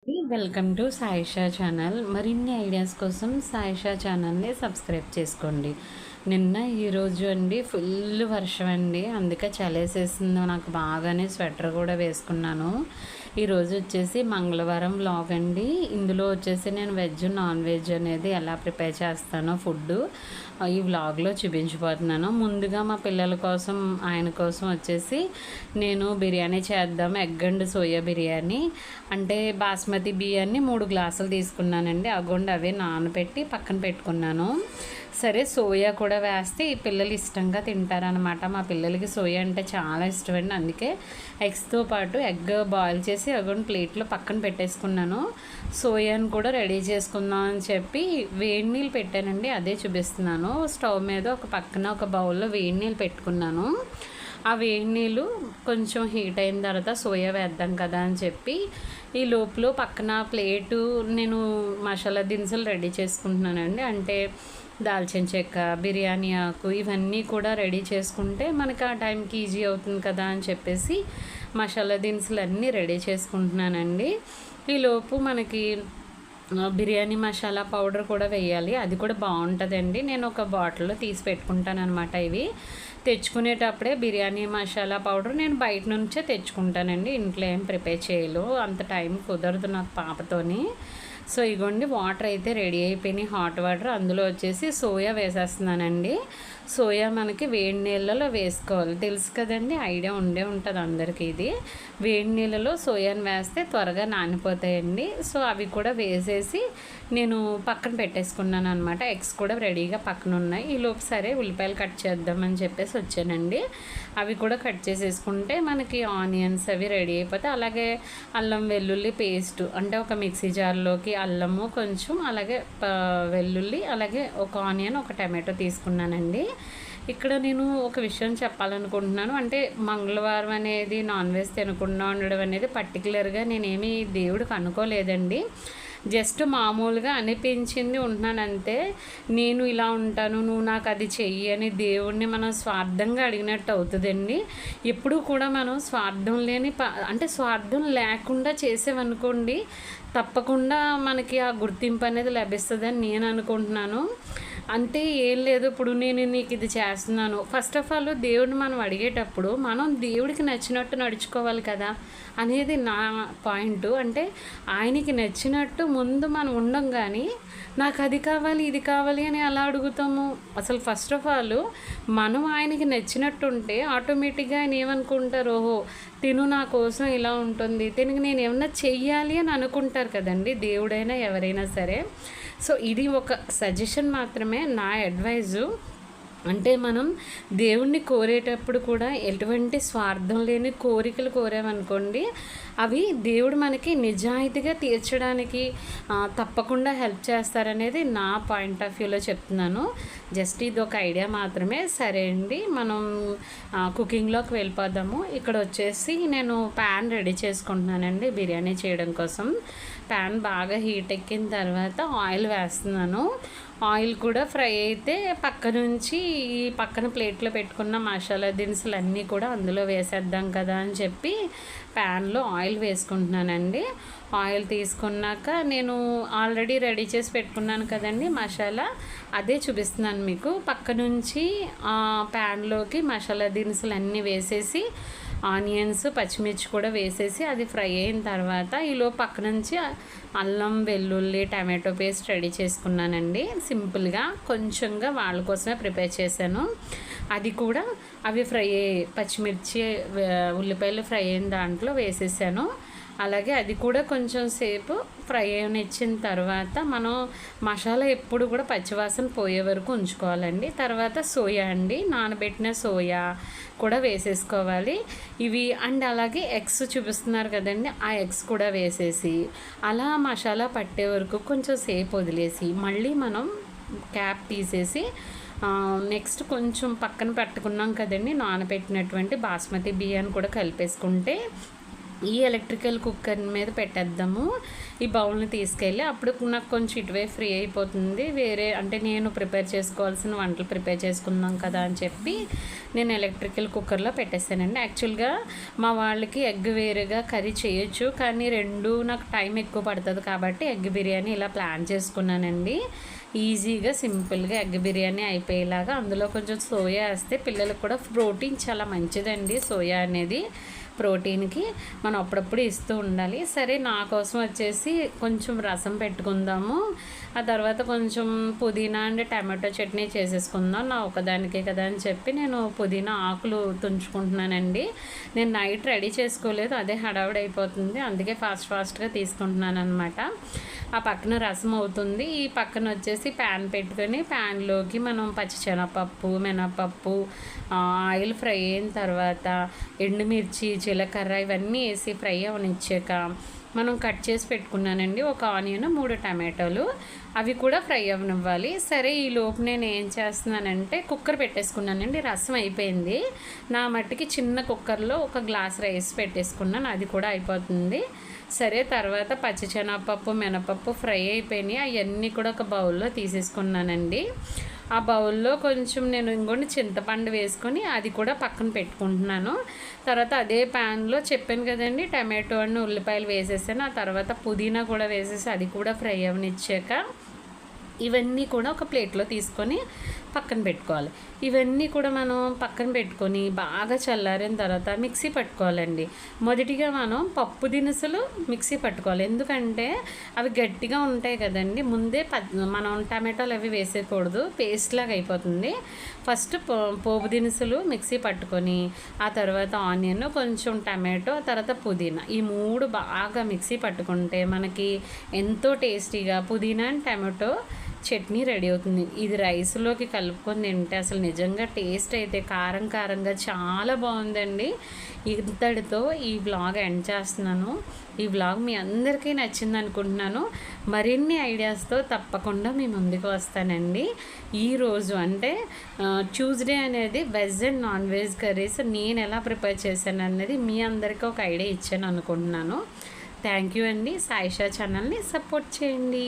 Welcome to Saisha channel. మరిన్ని ideas కోసం సాయిషా ఛానల్ని సబ్స్క్రైబ్ చేసుకోండి. నిన్న ఈరోజు అండి ఫుల్ వర్షం అండి, అందుకే చలేసేసింది నాకు బాగానే. స్వెటర్ కూడా వేసుకున్నాను. ఈరోజు వచ్చేసి మంగళవారం వ్లాగ్ అండి. ఇందులో వచ్చేసి నేను వెజ్ నాన్ వెజ్ అనేది ఎలా ప్రిపేర్ చేస్తానో ఫుడ్ ఈ వ్లాగ్లో చూపించిపోతున్నాను. ముందుగా మా పిల్లల కోసం ఆయన కోసం వచ్చేసి నేను బిర్యానీ చేద్దాం, ఎగ్ అండ్ సోయా బిర్యానీ. అంటే బాస్మతి బియ్యాన్ని 3 గ్లాసులు తీసుకున్నానండి. అగోండి అవే నానబెట్టి పక్కన పెట్టుకున్నాను. సరే సోయా కూడా వేస్తే ఈ పిల్లలు ఇష్టంగా తింటారనమాట. మా పిల్లలకి సోయా అంటే చాలా ఇష్టం అండి. అందుకే ఎగ్స్తో పాటు ఎగ్ బాయిల్ చేసి అగోండి ప్లేట్లో పక్కన పెట్టేసుకున్నాను. సోయాను కూడా రెడీ చేసుకుందాం అని చెప్పి వేడి నీళ్ళు పెట్టానండి, అదే చూపిస్తున్నాను. స్టవ్ మీద ఒక పక్కన ఒక బౌల్లో వేడి నీళ్ళు పెట్టుకున్నాను. ఆ వేడి నీళ్ళు కొంచెం హీట్ అయిన తర్వాత సోయా వేద్దాం కదా అని చెప్పి ఈ లోపల పక్కన ప్లేటు నేను మసాలా దినుసులు రెడీ చేసుకుంటున్నానండి. అంటే దాల్చిన చెక్క, బిర్యానీ ఆకు ఇవన్నీ కూడా రెడీ చేసుకుంటే మనకి ఆ టైంకి ఈజీ అవుతుంది కదా అని చెప్పేసి మసాలా దినుసులు అన్నీ రెడీ చేసుకుంటున్నానండి. ఈలోపు మనకి బిర్యానీ మసాలా పౌడర్ కూడా వేయాలి, అది కూడా బాగుంటుందండి. నేను ఒక బాటిల్లో తీసి పెట్టుకుంటాను అనమాట. ఇవి తెచ్చుకునేటప్పుడే బిర్యానీ మసాలా పౌడర్ నేను బయట నుంచే తెచ్చుకుంటానండి, ఇంట్లో ఏం ప్రిపేర్ చేయలు, అంత టైం కుదరదు నాకు పాపతోని. సో ఇగోండి వాటర్ అయితే రెడీ అయిపోయినాయి, హాట్ వాటర్. అందులో వచ్చేసి సోయా వేసేస్తున్నానండి. సోయా మనకి వేడి నీళ్ళలో వేసుకోవాలి, తెలుసు కదండి, ఐడియా ఉండే ఉంటుంది అందరికీ. ఇది వేడి నీళ్ళలో సోయాని వేస్తే త్వరగా నానిపోతాయండి. సో అవి కూడా వేసేసి నేను పక్కన పెట్టేసుకున్నాను అనమాట. ఎగ్స్ కూడా రెడీగా పక్కన ఉన్నాయి. ఈలోపు సరే ఉల్లిపాయలు కట్ చేద్దామని చెప్పేసి వచ్చానండి. అవి కూడా కట్ చేసేసుకుంటే మనకి ఆనియన్స్ అవి రెడీ అయిపోతాయి. అలాగే అల్లం వెల్లుల్లి పేస్ట్, అంటే ఒక మిక్సీ జార్లోకి అల్లము కొంచెం, అలాగే వెల్లుల్లి, అలాగే ఒక ఆనియన్, ఒక టమాటో తీసుకున్నానండి. ఇక్కడ నేను ఒక విషయం చెప్పాలనుకుంటున్నాను. అంటే మంగళవారం అనేది నాన్ వెజ్ తినకుండా ఉండడం అనేది పర్టికులర్గా నేనేమి దేవుడికి అనుకోలేదండి. జస్ట్ మామూలుగా అనిపించింది ఉంటున్నాను అంతే. నేను ఇలా ఉంటాను, నువ్వు నాకు అది చెయ్యి అని దేవుడిని మనం స్వార్థంగా అడిగినట్టు అవుతుందండి. ఎప్పుడూ కూడా మనం స్వార్థం లేని అంటే స్వార్థం లేకుండా చేసేవనుకోండి, తప్పకుండా మనకి ఆ గుర్తింపు అనేది లభిస్తుందని నేను అనుకుంటున్నాను. అంటే ఏం లేదు, ఇప్పుడు నేను నీకు ఇది చేస్తున్నాను, ఫస్ట్ ఆఫ్ ఆల్ దేవుడిని మనం అడిగేటప్పుడు మనం దేవుడికి నచ్చినట్టు నడుచుకోవాలి కదా అనేది నా పాయింట్. అంటే ఆయనకి నచ్చినట్టు ముందు మనం ఉండం, కానీ నాకు అది కావాలి ఇది కావాలి అని అలా అడుగుతాము. అసలు ఫస్ట్ ఆఫ్ ఆల్ మనం ఆయనకి నచ్చినట్టు ఉంటే ఆటోమేటిక్గా ఆయన ఏమనుకుంటారు, ఓహో తిను నా కోసం ఇలా ఉంటుంది, తినకి నేను ఏమన్నా చెయ్యాలి అని అనుకుంటారు కదండి, దేవుడైనా ఎవరైనా సరే. సో ఇది ఒక సజెషన్ మాత్రమే, నా అడ్వైజు. అంటే మనం దేవుణ్ణి కోరేటప్పుడు కూడా ఎటువంటి స్వార్థం లేని కోరికలు కోరామనుకోండి, అవి దేవుడు మనకి నిజాయితీగా తీర్చడానికి తప్పకుండా హెల్ప్ చేస్తారనేది నా పాయింట్ ఆఫ్ వ్యూలో చెప్తున్నాను. జస్ట్ ఇది ఒక ఐడియా మాత్రమే. సరే అండి, మనం కుకింగ్లోకి వెళ్ళిపోదాము. ఇక్కడ వచ్చేసి నేను ప్యాన్ రెడీ చేసుకుంటున్నానండి బిర్యానీ చేయడం కోసం. ప్యాన్ బాగా హీట్ ఎక్కిన తర్వాత ఆయిల్ వేస్తున్నాను. ఆయిల్ కూడా ఫ్రై అయితే పక్క నుంచి ఈ పక్కన ప్లేట్లో పెట్టుకున్న మసాలా దినుసులు అన్నీ కూడా అందులో వేసేద్దాం కదా అని చెప్పి ప్యాన్లో ఆయిల్ వేసుకుంటున్నానండి. ఆయిల్ తీసుకున్నాక నేను ఆల్రెడీ రెడీ చేసి పెట్టుకున్నాను కదండి మసాలా, అదే చూపిస్తున్నాను మీకు. పక్క నుంచి ప్యాన్లోకి మసాలా దినుసులు అన్నీ వేసేసి ఆనియన్స్, పచ్చిమిర్చి కూడా వేసేసి అది ఫ్రై అయిన తర్వాత ఈలో పక్క నుంచి అల్లం వెల్లుల్లి టమాటో పేస్ట్ రెడీ చేసుకున్నానండి. సింపుల్గా కొంచెంగా వాళ్ళ కోసమే ప్రిపేర్ చేశాను. అది కూడా అవి ఫ్రై పచ్చిమిర్చి ఉల్లిపాయలు ఫ్రై అయిన దాంట్లో వేసేసాను. అలాగే అది కూడా కొంచెం సేపు ఫ్రై అయినిచ్చిన తర్వాత మనం మసాలా ఎప్పుడు కూడా పచ్చివాసన పోయే వరకు ఉంచుకోవాలండి. తర్వాత సోయా అండి, నానబెట్టిన సోయా కూడా వేసేసుకోవాలి. ఇవి అండ్ అలాగే ఎగ్స్ చూపిస్తున్నారు కదండి, ఆ ఎగ్స్ కూడా వేసేసి అలా మసాలా పట్టే వరకు కొంచెం సేపు వదిలేసి మళ్ళీ మనం క్యాప్ తీసేసి నెక్స్ట్ కొంచెం పక్కన పెట్టుకున్నాం కదండి నానబెట్టినటువంటి బాస్మతి బియ్యాన్ని కూడా కలిపేసుకుంటే ఈ ఎలక్ట్రికల్ కుక్కర్ మీద పెట్టేద్దాము. ఈ బౌల్ని తీసుకెళ్ళి అప్పుడు నాకు కొంచెం ఇటువైపు ఫ్రీ అయిపోతుంది. వేరే అంటే నేను ప్రిపేర్ చేసుకోవాల్సిన వంటలు ప్రిపేర్ చేసుకుందాం కదా అని చెప్పి నేను ఎలక్ట్రికల్ కుక్కర్లో పెట్టేస్తానండి. యాక్చువల్గా మా వాళ్ళకి ఎగ్ వేరేగా కర్రీ చేయొచ్చు, కానీ రెండు నాకు టైం ఎక్కువ పడుతుంది కాబట్టి ఎగ్ బిర్యానీ ఇలా ప్లాన్ చేసుకున్నానండి. ఈజీగా సింపుల్గా ఎగ్ బిర్యానీ అయిపోయేలాగా అందులో కొంచెం సోయా వేస్తే పిల్లలకు కూడా ప్రోటీన్ చాలా మంచిదండి. సోయా అనేది ప్రోటీన్కి మనం అప్పుడప్పుడు ఇస్తూ ఉండాలి. సరే నా కోసం వచ్చేసి కొంచెం రసం పెట్టుకుందాము, ఆ తర్వాత కొంచెం పుదీనా అండ్ టమాటో చట్నీ చేసేసుకుందాం నా ఒకదానికే కదా అని చెప్పి నేను పుదీనా ఆకులు తుంచుకుంటున్నానండి. నేను నైట్ రెడీ చేసుకోలేదు, అదే హడావిడి అయిపోతుంది, అందుకే ఫాస్ట్గా తీసుకుంటున్నాను అనమాట. ఆ పక్కన రసం అవుతుంది, ఈ పక్కన వచ్చేసి ప్యాన్ పెట్టుకొని ప్యాన్లోకి మనం పచ్చిశనగపప్పు మినపప్పు ఆయిల్ ఫ్రై అయిన తర్వాత ఎండుమిర్చి జీలకర్ర ఇవన్నీ వేసి ఫ్రై అవనిచ్చాక మనం కట్ చేసి పెట్టుకున్నానండి ఒక ఆనియన్ 3 టమాటోలు, అవి కూడా ఫ్రై అవ్వనివ్వాలి. సరే ఈ లోపు నేను ఏం చేస్తున్నానంటే కుక్కర్ పెట్టేసుకున్నానండి. రసం అయిపోయింది, నా మట్టికి చిన్న కుక్కర్లో ఒక గ్లాస్ రైస్ పెట్టేసుకున్నాను, అది కూడా అయిపోతుంది. సరే తర్వాత పచ్చిశనగపప్పు మినపప్పు ఫ్రై అయిపోయినాయి, అవన్నీ కూడా ఒక బౌల్లో తీసేసుకున్నానండి. ఆ బౌల్లో కొంచెం నేను ఇంకొన్ని చింతపండు వేసుకొని అది కూడా పక్కన పెట్టుకుంటున్నాను. తర్వాత అదే ప్యాన్లో చెప్పాను కదండి టమాటో అన్ని ఉల్లిపాయలు వేసేసాను, ఆ తర్వాత పుదీనా కూడా వేసేసి అది కూడా ఫ్రై అవనిచ్చాక ఇవన్నీ కూడా ఒక ప్లేట్లో తీసుకొని పక్కన పెట్టుకోవాలి. ఇవన్నీ కూడా మనం పక్కన పెట్టుకొని బాగా చల్లారిన తర్వాత మిక్సీ పట్టుకోవాలండి. మొదటిగా మనం పప్పు దినుసులు మిక్సీ పట్టుకోవాలి, ఎందుకంటే అవి గట్టిగా ఉంటాయి కదండి. ముందే మనం టమాటాలు అవి వేసేయకూడదు, పేస్ట్ లాగా అయిపోతుంది. ఫస్ట్ పోపు దినుసులు మిక్సీ పట్టుకొని ఆ తర్వాత ఆనియన్ కొంచెం టమాటో ఆ తర్వాత పుదీనా ఈ 3 బాగా మిక్సీ పట్టుకుంటే మనకి ఎంతో టేస్టీగా పుదీనా అండ్ టమాటో చట్నీ రెడీ అవుతుంది. ఇది రైస్లోకి కలుపుకొని తింటే అసలు నిజంగా టేస్ట్ అయితే కారంగా చాలా బాగుందండి. ఇంతటితో ఈ వ్లాగ్ ఎండ్ చేస్తున్నాను. ఈ వ్లాగ్ మీ అందరికీ నచ్చింది అనుకుంటున్నాను. మరిన్ని ఐడియాస్తో తప్పకుండా మీ ముందుకు వస్తానండి. ఈరోజు అంటే ట్యూస్డే అనేది veg and non veg curries నేను ఎలా ప్రిపేర్ చేశాను అనేది మీ అందరికీ ఒక ఐడియా ఇచ్చాను అనుకుంటున్నాను. థ్యాంక్ యూ అండి. సాయిషా ఛానల్ని సపోర్ట్ చేయండి.